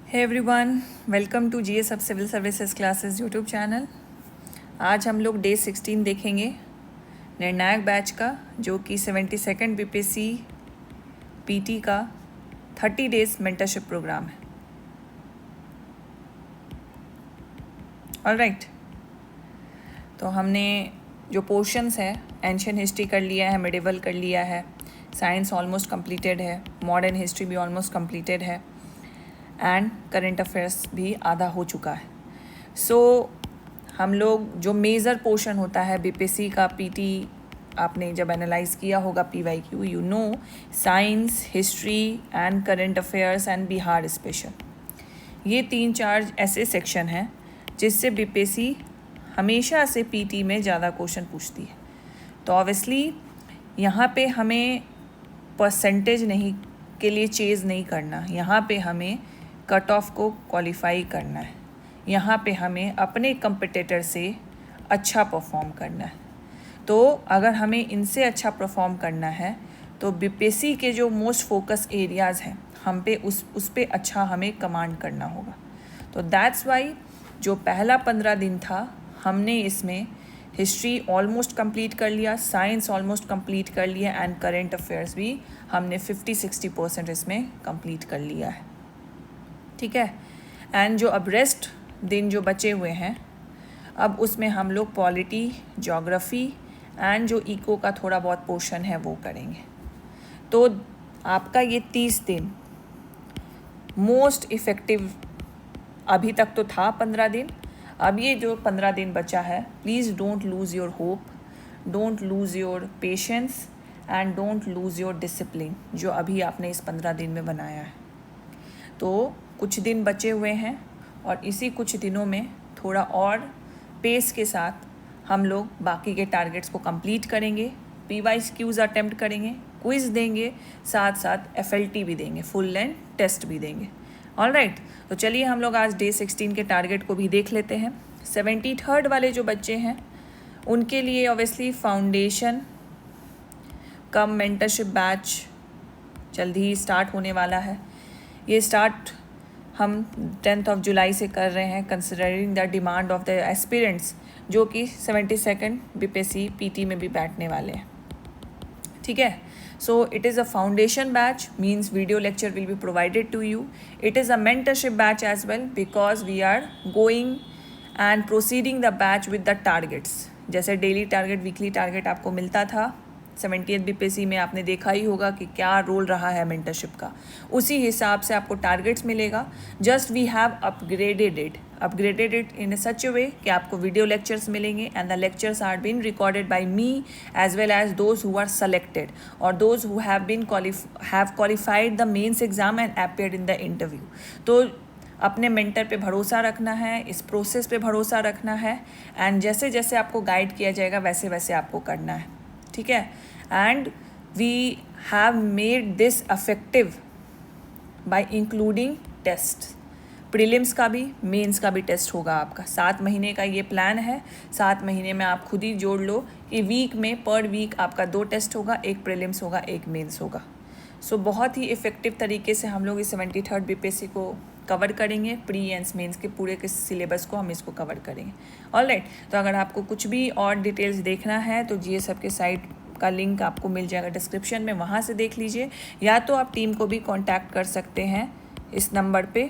Hey everyone, welcome to GS सब civil services classes YouTube channel. आज हम लोग डे 16 देखेंगे निर्णायक बैच का, जो कि 72nd बीपीएससी पीटी का 30 डेज मेंटरशिप प्रोग्राम है। ऑलराइट, तो हमने जो पोर्शंस है, एंशियंट हिस्ट्री कर लिया है, मिडिवल कर लिया है, साइंस ऑलमोस्ट कंप्लीटेड है, मॉडर्न हिस्ट्री भी ऑलमोस्ट कंप्लीटेड है एंड करंट अफेयर्स भी आधा हो चुका है। हम लोग जो मेजर पोर्शन होता है बीपीएससी का, पीटी आपने जब एनालाइज किया होगा PYQ, you know science, history and current affairs and Bihar special, ये 3-4 ऐसे सेक्शन हैं जिससे बीपीएससी हमेशा से पीटी में ज़्यादा क्वेश्चन पूछती है। तो ऑब्वियसली यहाँ पे हमें परसेंटेज नहीं के लिए चेज़ नहीं करना, यहाँ पे हमें कट ऑफ को क्वालिफाई करना है, यहाँ पे हमें अपने कंपटीटर से अच्छा परफॉर्म करना है। तो अगर हमें इनसे अच्छा परफॉर्म करना है तो बीपीएससी के जो मोस्ट फोकस एरियाज़ हैं, हम पे उस पे अच्छा हमें कमांड करना होगा। तो दैट्स वाई जो पहला 15 दिन था, हमने इसमें हिस्ट्री ऑलमोस्ट कंप्लीट कर लिया, साइंस ऑलमोस्ट कंप्लीट कर लिया एंड करंट अफेयर्स भी हमने 50-60% इसमें कंप्लीट कर लिया है। ठीक है, एंड जो अब रेस्ट दिन जो बचे हुए हैं, अब उसमें हम लोग पॉलिटी, ज्योग्राफी एंड जो इको का थोड़ा बहुत पोर्शन है वो करेंगे। तो आपका ये 30 दिन मोस्ट इफ़ेक्टिव अभी तक तो था 15 दिन। अब ये जो 15 दिन बचा है, please don't lose your hope, don't lose your patience and don't lose your discipline, जो अभी आपने इस 15 दिन में बनाया है। तो कुछ दिन बचे हुए हैं और इसी कुछ दिनों में थोड़ा और पेस के साथ हम लोग बाकी के टारगेट्स को कंप्लीट करेंगे, पीवाईक्यूज़ अटेम्प्ट करेंगे, क्विज़ देंगे, साथ साथ एफएलटी भी देंगे, फुल लेंथ टेस्ट भी देंगे। ऑलराइट, तो चलिए हम लोग आज डे 16 के टारगेट को भी देख लेते हैं। 73rd वाले जो बच्चे हैं उनके लिए ऑब्वियसली फाउंडेशन कम मेंटरशिप बैच जल्दी ही स्टार्ट होने वाला है। ये स्टार्ट हम 10 जुलाई से कर रहे हैं, considering the demand of the aspirants जो कि 72nd बीपीएससी पीटी में भी बैठने वाले हैं। ठीक है, so it is a foundation batch, means video lecture will be provided to you. It is a mentorship batch as well, because we are going and proceeding the batch with the targets. जैसे daily target, weekly target आपको मिलता था 70th BPSC में, आपने देखा ही होगा कि क्या रोल रहा है मेंटरशिप का, उसी हिसाब से आपको टारगेट्स मिलेगा। Just we have upgraded it in such a way कि आपको वीडियो लेक्चर्स मिलेंगे and the lectures are been recorded by me as well as those who are selected और those who have qualified the mains exam and appeared in the interview. तो अपने mentor पे भरोसा रखना है, इस प्रोसेस पे भरोसा रखना है एंड जैसे जैसे आपको गाइड किया जाएगा वैसे वैसे आपको करना है। ठीक है, and we have made this effective by including test, prelims का भी, मेंस का भी टेस्ट होगा आपका। 7 महीने का ये प्लान है। 7 महीने में आप खुद ही जोड़ लो कि वीक में पर वीक आपका 2 टेस्ट होगा, एक प्रीलिम्स होगा, एक मेंस होगा। सो बहुत ही इफ़ेक्टिव तरीके से हम लोग इस 73rd बीपीएससी को कवर करेंगे, प्री एंड मेंस के पूरे के सिलेबस को हम इसको कवर करेंगे। ऑलराइट, तो अगर आपको कुछ भी और डिटेल्स देखना है तो जीएस सब के साइट का लिंक आपको मिल जाएगा डिस्क्रिप्शन में, वहाँ से देख लीजिए, या तो आप टीम को भी कांटेक्ट कर सकते हैं इस नंबर पे,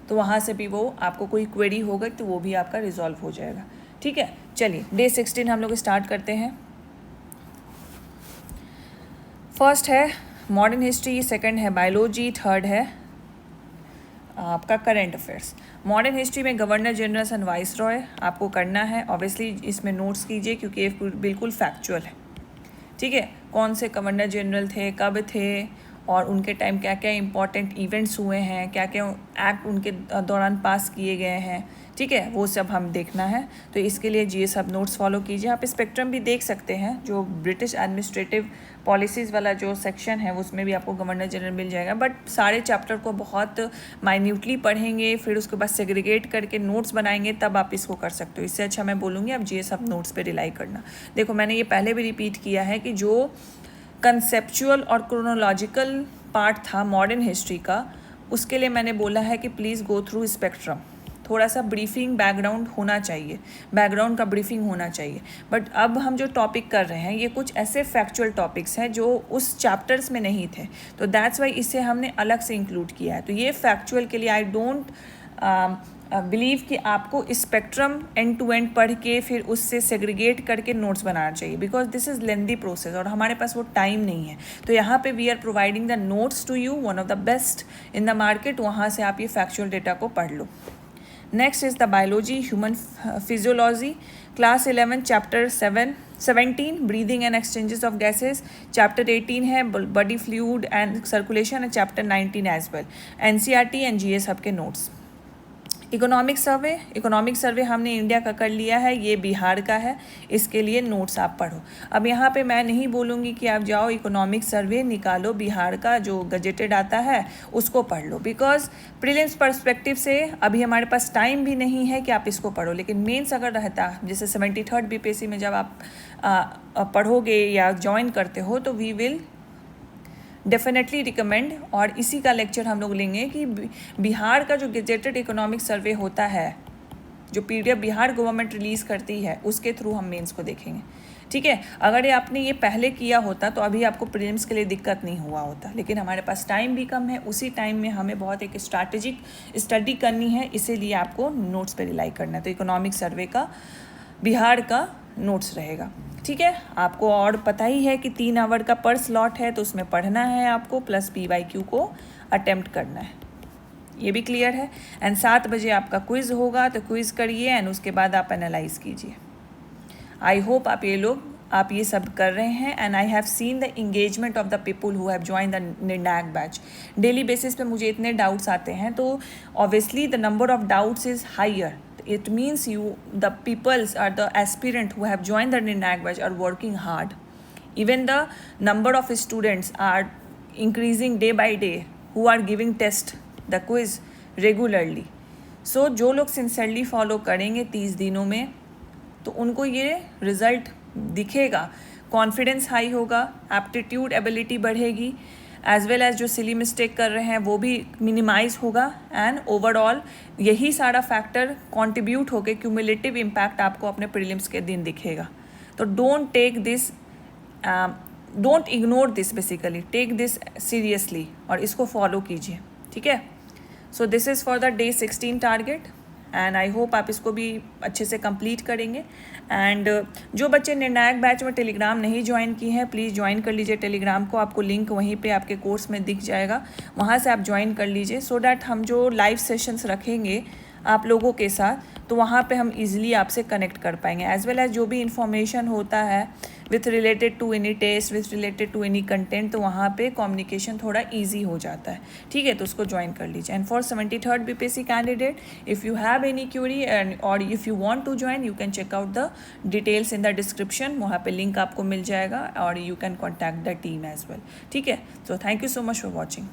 तो वहाँ से भी वो आपको कोई क्वेरी होगा तो वो भी आपका रिजॉल्व हो जाएगा। ठीक है, चलिए डे 16 हम लोग स्टार्ट करते हैं। फर्स्ट है मॉडर्न हिस्ट्री, सेकंड है बायोलॉजी, थर्ड है आपका करंट अफेयर्स। मॉडर्न हिस्ट्री में governor general and vice Roy आपको करना है। ऑब्वियसली इसमें नोट्स कीजिए क्योंकि ये बिल्कुल फैक्चुअल है। ठीक है, कौन से गवर्नर जनरल थे, कब थे और उनके टाइम क्या क्या इंपॉर्टेंट इवेंट्स हुए हैं, क्या क्या एक्ट उनके दौरान पास किए गए हैं। ठीक है, वो सब हम देखना है। तो इसके लिए ये सब नोट्स फॉलो कीजिए। आप स्पेक्ट्रम भी देख सकते हैं, जो ब्रिटिश एडमिनिस्ट्रेटिव पॉलिसीज़ वाला जो सेक्शन है उसमें भी आपको गवर्नर जनरल मिल जाएगा। बट सारे चैप्टर को बहुत माइन्यूटली पढ़ेंगे, फिर उसके बाद सेग्रीगेट करके नोट्स बनाएंगे, तब आप इसको कर सकते हो। इससे अच्छा मैं बोलूँगी आप ये सब नोट्स पे रिलाई करना। देखो, मैंने ये पहले भी रिपीट किया है कि जो कंसेप्चुअल और क्रोनोलॉजिकल पार्ट था मॉडर्न हिस्ट्री का, उसके लिए मैंने बोला है कि प्लीज़ गो थ्रू स्पेक्ट्रम, थोड़ा सा ब्रीफिंग बैकग्राउंड होना चाहिए, बैकग्राउंड का ब्रीफिंग होना चाहिए। बट अब हम जो टॉपिक कर रहे हैं ये कुछ ऐसे फैक्चुअल टॉपिक्स हैं जो उस चैप्टर्स में नहीं थे, तो दैट्स वाई इसे हमने अलग से इंक्लूड किया है। तो ये फैक्चुअल के लिए आई डोंट बिलीव कि आपको स्पेक्ट्रम एंड टू एंड पढ़ के फिर उससे सेग्रीगेट करके नोट्स बनाना चाहिए, because this is lengthy process और हमारे पास वो टाइम नहीं है। तो यहाँ पे we are providing the notes to you, one of the best in the market, वहाँ से आप ये फैक्चुअल डेटा को पढ़ लो। Next is the biology, human physiology, class 11 chapter 17 breathing and exchanges of gases, chapter 18 है body fluid and circulation and chapter 19 as well. NCERT and GS hub के notes. Economic survey हमने India का कर लिया है, ये बिहार का है, इसके लिए नोट्स आप पढ़ो। अब यहाँ पे मैं नहीं बोलूँगी कि आप जाओ इकोनॉमिक सर्वे निकालो, बिहार का जो गजेटेड आता है उसको पढ़ लो, बिकॉज प्रीलिम्स पर्सपेक्टिव से अभी हमारे पास टाइम भी नहीं है कि आप इसको पढ़ो। लेकिन मेंस अगर रहता, जैसे 73rd बीपीएससी में जब आप पढ़ोगे या ज्वाइन करते हो तो वी विल डेफिनेटली रिकमेंड, और इसी का लेक्चर हम लोग लेंगे कि बिहार का जो गेजेटेड इकोनॉमिक सर्वे होता है, जो पीडीएफ बिहार गवर्नमेंट रिलीज़ करती है, उसके थ्रू हम मेंस को देखेंगे। ठीक है, अगर ये आपने ये पहले किया होता तो अभी आपको प्रीलिम्स के लिए दिक्कत नहीं हुआ होता, लेकिन हमारे पास टाइम भी कम है, उसी टाइम में हमें बहुत एक स्ट्रैटेजिक स्टडी करनी है, इसीलिए आपको नोट्स पे रिलाई करना है। तो इकोनॉमिक सर्वे का बिहार का नोट्स रहेगा। ठीक है, आपको और पता ही है कि 3 आवर का पर स्लॉट है, तो उसमें पढ़ना है आपको, प्लस PYQ को अटेम्प्ट करना है, ये भी क्लियर है। एंड 7 बजे आपका क्विज़ होगा, तो क्विज़ करिए एंड उसके बाद आप एनालाइज कीजिए। आई होप आप ये सब कर रहे हैं, and I have seen the engagement of the people who have join the Nirnayak batch. Daily basis पे मुझे इतने डाउट्स आते हैं, तो obviously the number of doubts is higher. It means the peoples are the aspirant who have joined the Nirnayak batch are working hard. Even the number of students are increasing day by day who are giving test, the quiz regularly. So जो लोग sincerely follow करेंगे 30 दिनों में, तो उनको ये result दिखेगा, confidence high होगा, एप्टीट्यूड एबिलिटी बढ़ेगी, एज वेल एज जो सिली मिस्टेक कर रहे हैं वो भी मिनिमाइज होगा, एंड ओवरऑल यही सारा फैक्टर कॉन्ट्रीब्यूट होकर क्यूमुलेटिव इम्पैक्ट आपको अपने प्रीलिम्स के दिन दिखेगा। तो don't take this, don't ignore this, basically take this seriously और इसको फॉलो कीजिए। ठीक है, so this is for the day 16 target, and I hope आप इसको भी अच्छे से कंप्लीट करेंगे। एंड जो बच्चे निर्णायक बैच में टेलीग्राम नहीं ज्वाइन किए हैं, प्लीज़ ज्वाइन कर लीजिए टेलीग्राम को, आपको लिंक वहीं पे आपके कोर्स में दिख जाएगा, वहाँ से आप ज्वाइन कर लीजिए, सो डैट हम जो लाइव सेशंस रखेंगे आप लोगों के साथ, तो वहाँ पे हम इजीली आपसे कनेक्ट कर पाएंगे, एज वेल एज जो भी इंफॉर्मेशन होता है with related to any test, with related to any content, तो वहाँ पे कम्युनिकेशन थोड़ा इजी हो जाता है। ठीक है, तो उसको ज्वाइन कर लीजिए। And for 73rd BPSC candidate, if you have any query and और if you want to join, you can check out the details in the description, वहाँ पे लिंक आपको मिल जाएगा, और you can contact the team as well. ठीक है, so thank you so much for watching.